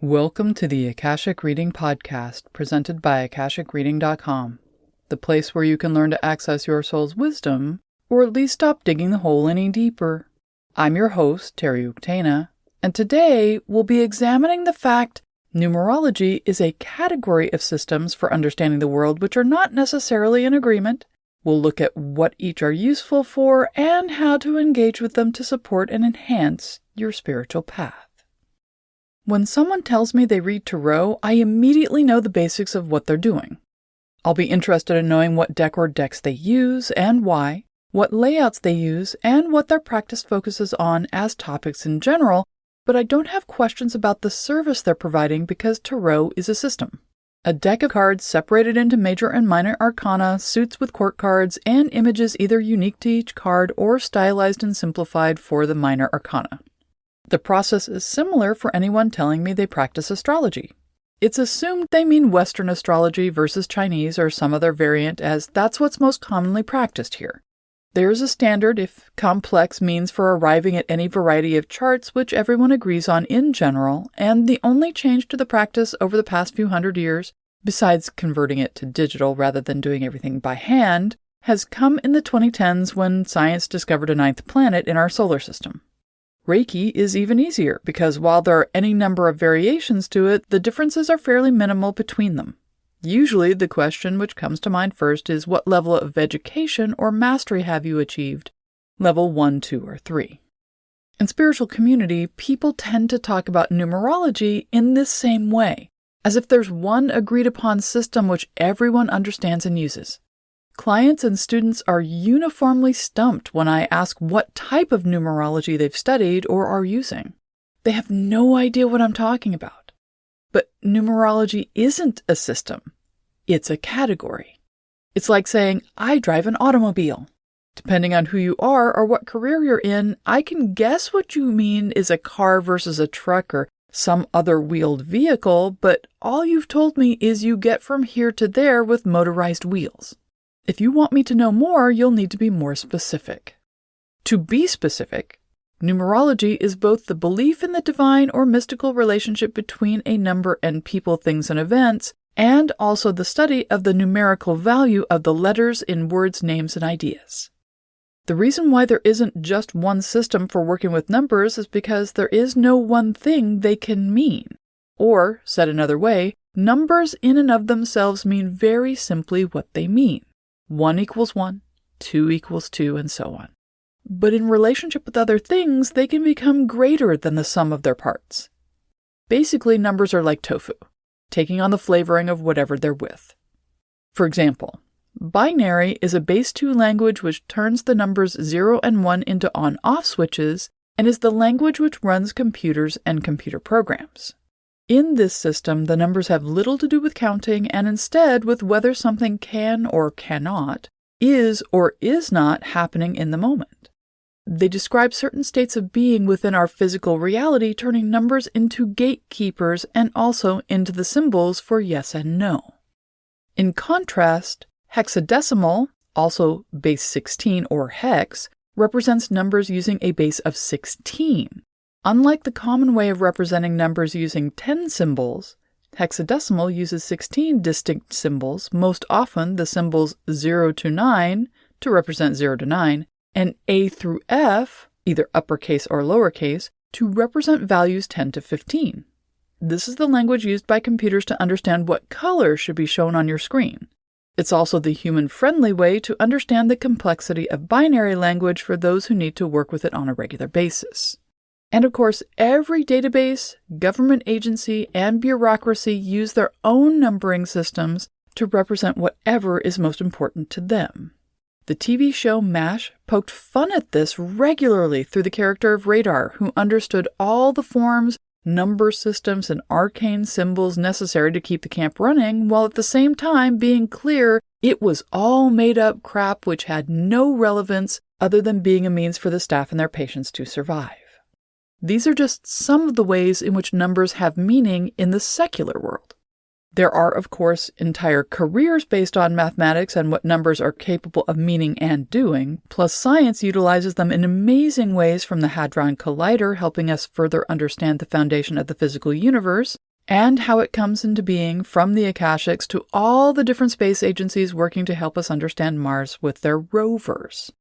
Welcome to the Akashic Reading Podcast, presented by AkashicReading.com, the place where you can learn to access your soul's wisdom, or at least stop digging the hole any deeper. I'm your host, Terry Uktana, and today we'll be examining the fact numerology is a category of systems for understanding the world which are not necessarily in agreement. We'll look at what each are useful for and how to engage with them to support and enhance your spiritual path. When someone tells me they read tarot, I immediately know the basics of what they're doing. I'll be interested in knowing what deck or decks they use and why, what layouts they use, and what their practice focuses on as topics in general, but I don't have questions about the service they're providing because tarot is a system. A deck of cards separated into major and minor arcana, suits with court cards, and images either unique to each card or stylized and simplified for the minor arcana. The process is similar for anyone telling me they practice astrology. It's assumed they mean Western astrology versus Chinese or some other variant, as that's what's most commonly practiced here. There's a standard, if complex, means for arriving at any variety of charts which everyone agrees on in general, and the only change to the practice over the past few hundred years, besides converting it to digital rather than doing everything by hand, has come in the 2010s when science discovered a ninth planet in our solar system. Reiki is even easier because while there are any number of variations to it, the differences are fairly minimal between them. Usually, the question which comes to mind first is what level of education or mastery have you achieved? Level 1, 2, or 3. In spiritual community, people tend to talk about numerology in this same way, as if there's one agreed-upon system which everyone understands and uses. Clients and students are uniformly stumped when I ask what type of numerology they've studied or are using. They have no idea what I'm talking about. But numerology isn't a system. It's a category. It's like saying, I drive an automobile. Depending on who you are or what career you're in, I can guess what you mean is a car versus a truck or some other wheeled vehicle, but all you've told me is you get from here to there with motorized wheels. If you want me to know more, you'll need to be more specific. To be specific, numerology is both the belief in the divine or mystical relationship between a number and people, things, and events, and also the study of the numerical value of the letters in words, names, and ideas. The reason why there isn't just one system for working with numbers is because there is no one thing they can mean. Or, said another way, numbers in and of themselves mean very simply what they mean. 1 equals 1, 2 equals 2, and so on. But in relationship with other things, they can become greater than the sum of their parts. Basically, numbers are like tofu, taking on the flavoring of whatever they're with. For example, binary is a base 2 language which turns the numbers 0 and 1 into on-off switches and is the language which runs computers and computer programs. In this system, the numbers have little to do with counting and instead with whether something can or cannot, is or is not happening in the moment. They describe certain states of being within our physical reality, turning numbers into gatekeepers and also into the symbols for yes and no. In contrast, hexadecimal, also base 16 or hex, represents numbers using a base of 16. Unlike the common way of representing numbers using 10 symbols, hexadecimal uses 16 distinct symbols, most often the symbols 0 to 9 to represent 0 to 9, and A through F, either uppercase or lowercase, to represent values 10 to 15. This is the language used by computers to understand what color should be shown on your screen. It's also the human-friendly way to understand the complexity of binary language for those who need to work with it on a regular basis. And of course, every database, government agency, and bureaucracy use their own numbering systems to represent whatever is most important to them. The TV show MASH poked fun at this regularly through the character of Radar, who understood all the forms, number systems, and arcane symbols necessary to keep the camp running, while at the same time being clear it was all made-up crap which had no relevance other than being a means for the staff and their patients to survive. These are just some of the ways in which numbers have meaning in the secular world. There are, of course, entire careers based on mathematics and what numbers are capable of meaning and doing, plus science utilizes them in amazing ways, from the Hadron Collider helping us further understand the foundation of the physical universe, and how it comes into being from the Akashics to all the different space agencies working to help us understand Mars with their rovers.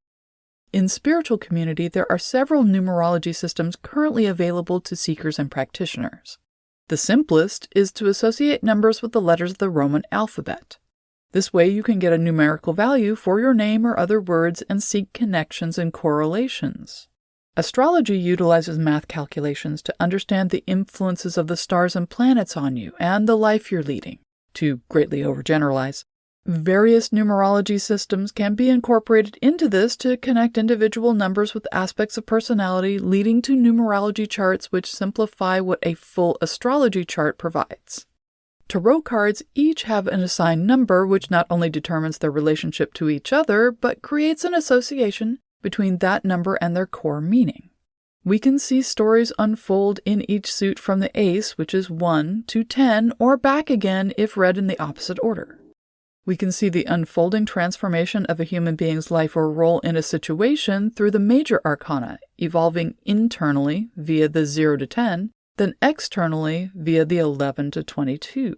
In spiritual community, there are several numerology systems currently available to seekers and practitioners. The simplest is to associate numbers with the letters of the Roman alphabet. This way you can get a numerical value for your name or other words and seek connections and correlations. Astrology utilizes math calculations to understand the influences of the stars and planets on you and the life you're leading. To greatly overgeneralize, various numerology systems can be incorporated into this to connect individual numbers with aspects of personality, leading to numerology charts which simplify what a full astrology chart provides. Tarot cards each have an assigned number which not only determines their relationship to each other, but creates an association between that number and their core meaning. We can see stories unfold in each suit from the ace, which is 1, to 10, or back again if read in the opposite order. We can see the unfolding transformation of a human being's life or role in a situation through the major arcana, evolving internally via the 0 to 10, then externally via the 11 to 22.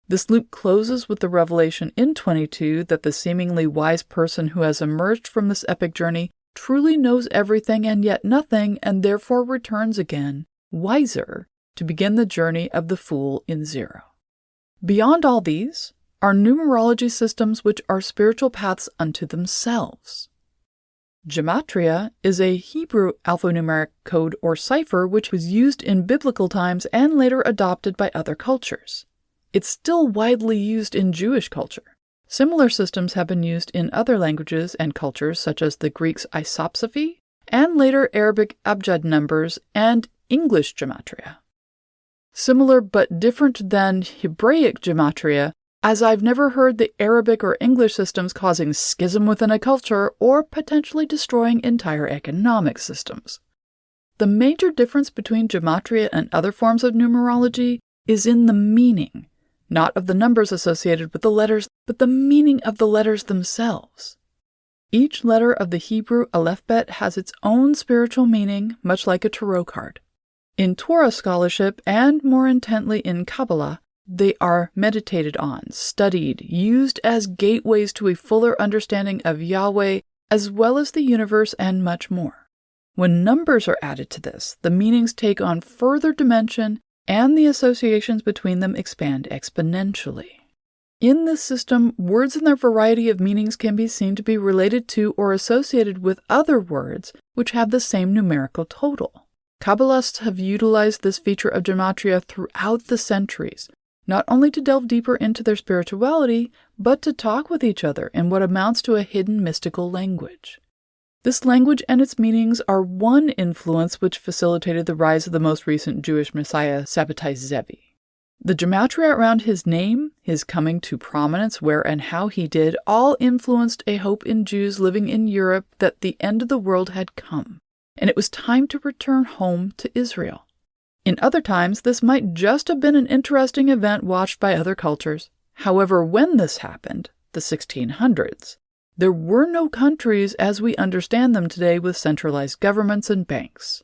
This loop closes with the revelation in 22 that the seemingly wise person who has emerged from this epic journey truly knows everything and yet nothing, and therefore returns again, wiser, to begin the journey of the fool in 0. Beyond all these are numerology systems which are spiritual paths unto themselves. Gematria is a Hebrew alphanumeric code or cipher which was used in biblical times and later adopted by other cultures. It's still widely used in Jewish culture. Similar systems have been used in other languages and cultures such as the Greeks' isopsephy and later Arabic abjad numbers and English gematria. Similar but different than Hebraic gematria, as I've never heard the Arabic or English systems causing schism within a culture or potentially destroying entire economic systems. The major difference between gematria and other forms of numerology is in the meaning, not of the numbers associated with the letters, but the meaning of the letters themselves. Each letter of the Hebrew alphabet has its own spiritual meaning, much like a tarot card. In Torah scholarship, and more intently in Kabbalah, they are meditated on, studied, used as gateways to a fuller understanding of Yahweh, as well as the universe and much more. When numbers are added to this, the meanings take on further dimension, and the associations between them expand exponentially. In this system, words and their variety of meanings can be seen to be related to or associated with other words which have the same numerical total. Kabbalists have utilized this feature of gematria throughout the centuries, not only to delve deeper into their spirituality, but to talk with each other in what amounts to a hidden mystical language. This language and its meanings are one influence which facilitated the rise of the most recent Jewish messiah, Sabbatai Zevi. The gematria around his name, his coming to prominence where and how he did, all influenced a hope in Jews living in Europe that the end of the world had come, and it was time to return home to Israel. In other times, this might just have been an interesting event watched by other cultures. However, when this happened, the 1600s, there were no countries as we understand them today with centralized governments and banks.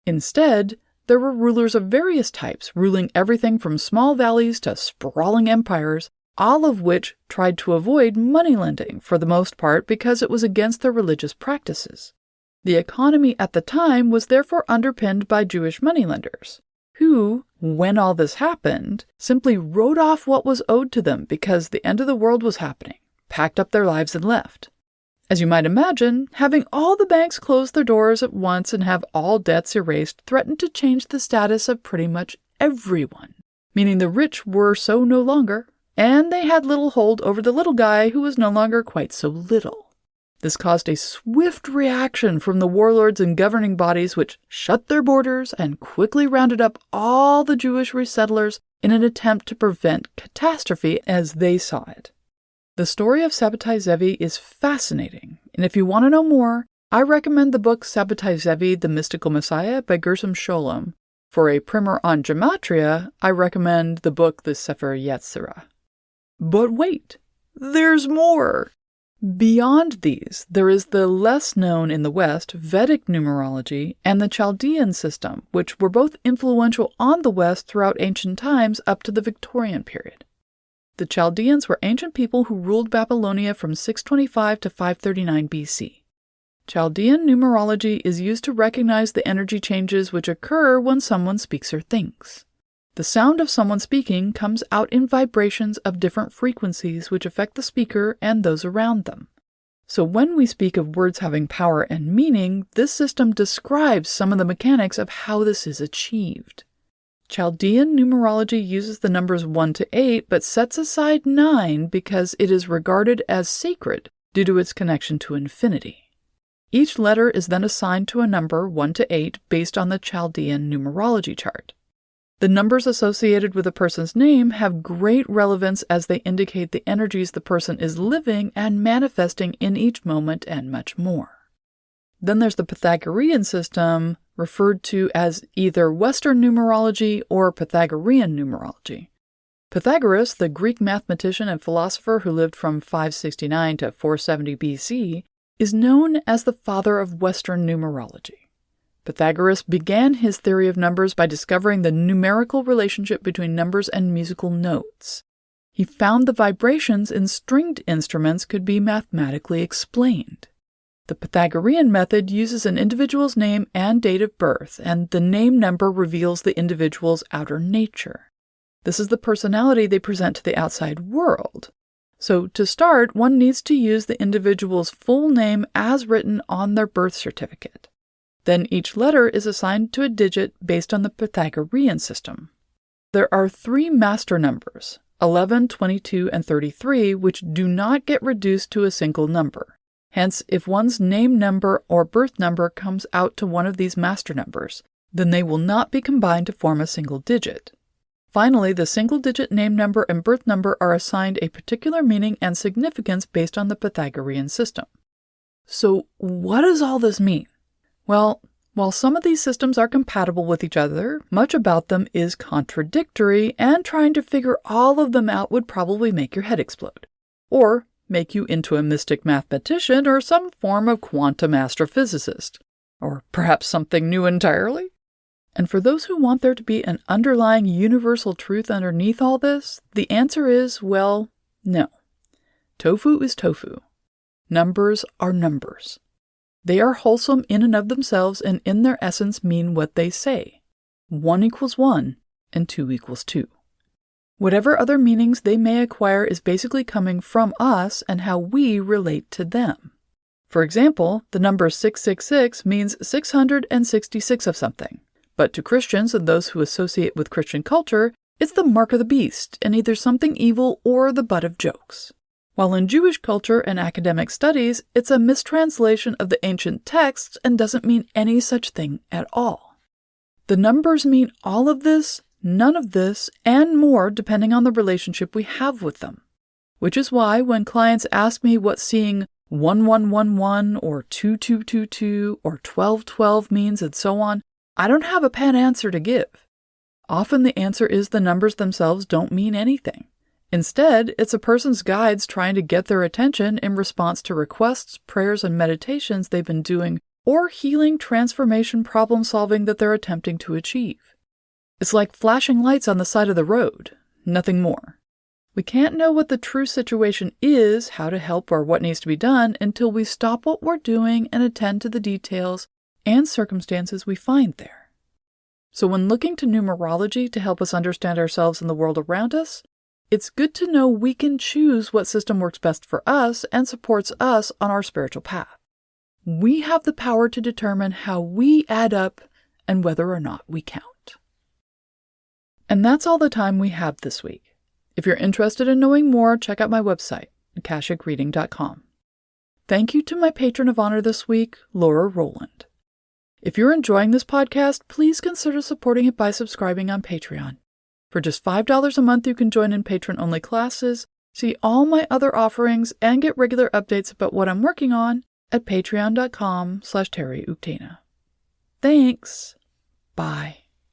Instead, there were rulers of various types, ruling everything from small valleys to sprawling empires, all of which tried to avoid moneylending for the most part because it was against their religious practices. The economy at the time was therefore underpinned by Jewish moneylenders, who, when all this happened, simply wrote off what was owed to them because the end of the world was happening, packed up their lives and left. As you might imagine, having all the banks close their doors at once and have all debts erased threatened to change the status of pretty much everyone, meaning the rich were so no longer, and they had little hold over the little guy who was no longer quite so little. This caused a swift reaction from the warlords and governing bodies which shut their borders and quickly rounded up all the Jewish resettlers in an attempt to prevent catastrophe as they saw it. The story of Sabbatai Zevi is fascinating, and if you want to know more, I recommend the book Sabbatai Zevi, The Mystical Messiah by Gershom Scholem. For a primer on gematria, I recommend the book The Sefer Yetzirah. But wait, there's more! Beyond these, there is the less known in the West Vedic numerology and the Chaldean system, which were both influential on the West throughout ancient times up to the Victorian period. The Chaldeans were ancient people who ruled Babylonia from 625 to 539 BC. Chaldean numerology is used to recognize the energy changes which occur when someone speaks or thinks. The sound of someone speaking comes out in vibrations of different frequencies which affect the speaker and those around them. So when we speak of words having power and meaning, this system describes some of the mechanics of how this is achieved. Chaldean numerology uses the numbers 1 to 8 but sets aside 9 because it is regarded as sacred due to its connection to infinity. Each letter is then assigned to a number 1 to 8 based on the Chaldean numerology chart. The numbers associated with a person's name have great relevance as they indicate the energies the person is living and manifesting in each moment and much more. Then there's the Pythagorean system, referred to as either Western numerology or Pythagorean numerology. Pythagoras, the Greek mathematician and philosopher who lived from 569 to 470 BC, is known as the father of Western numerology. Pythagoras began his theory of numbers by discovering the numerical relationship between numbers and musical notes. He found the vibrations in stringed instruments could be mathematically explained. The Pythagorean method uses an individual's name and date of birth, and the name number reveals the individual's outer nature. This is the personality they present to the outside world. So to start, one needs to use the individual's full name as written on their birth certificate. Then each letter is assigned to a digit based on the Pythagorean system. There are 3 master numbers, 11, 22, and 33, which do not get reduced to a single number. Hence, if one's name number or birth number comes out to one of these master numbers, then they will not be combined to form a single digit. Finally, the single-digit name number and birth number are assigned a particular meaning and significance based on the Pythagorean system. So, what does all this mean? Well, while some of these systems are compatible with each other, much about them is contradictory, and trying to figure all of them out would probably make your head explode. Or make you into a mystic mathematician or some form of quantum astrophysicist. Or perhaps something new entirely? And for those who want there to be an underlying universal truth underneath all this, the answer is, well, no. Tofu is tofu. Numbers are numbers. They are wholesome in and of themselves and in their essence mean what they say. 1 equals 1 and 2 equals 2. Whatever other meanings they may acquire is basically coming from us and how we relate to them. For example, the number 666 means 666 of something. But to Christians and those who associate with Christian culture, it's the mark of the beast and either something evil or the butt of jokes. While in Jewish culture and academic studies, it's a mistranslation of the ancient texts and doesn't mean any such thing at all. The numbers mean all of this, none of this, and more depending on the relationship we have with them. Which is why when clients ask me what seeing 1111 or 2222 or 1212 means and so on, I don't have a pat answer to give. Often the answer is the numbers themselves don't mean anything. Instead, it's a person's guides trying to get their attention in response to requests, prayers, and meditations they've been doing, or healing, transformation, problem solving that they're attempting to achieve. It's like flashing lights on the side of the road, nothing more. We can't know what the true situation is, how to help, or what needs to be done until we stop what we're doing and attend to the details and circumstances we find there. So when looking to numerology to help us understand ourselves and the world around us, it's good to know we can choose what system works best for us and supports us on our spiritual path. We have the power to determine how we add up and whether or not we count. And that's all the time we have this week. If you're interested in knowing more, check out my website, akashicreading.com. Thank you to my patron of honor this week, Laura Rowland. If you're enjoying this podcast, please consider supporting it by subscribing on Patreon. For just $5 a month, you can join in patron-only classes, see all my other offerings, and get regular updates about what I'm working on at patreon.com/TerryUktana. Thanks. Bye.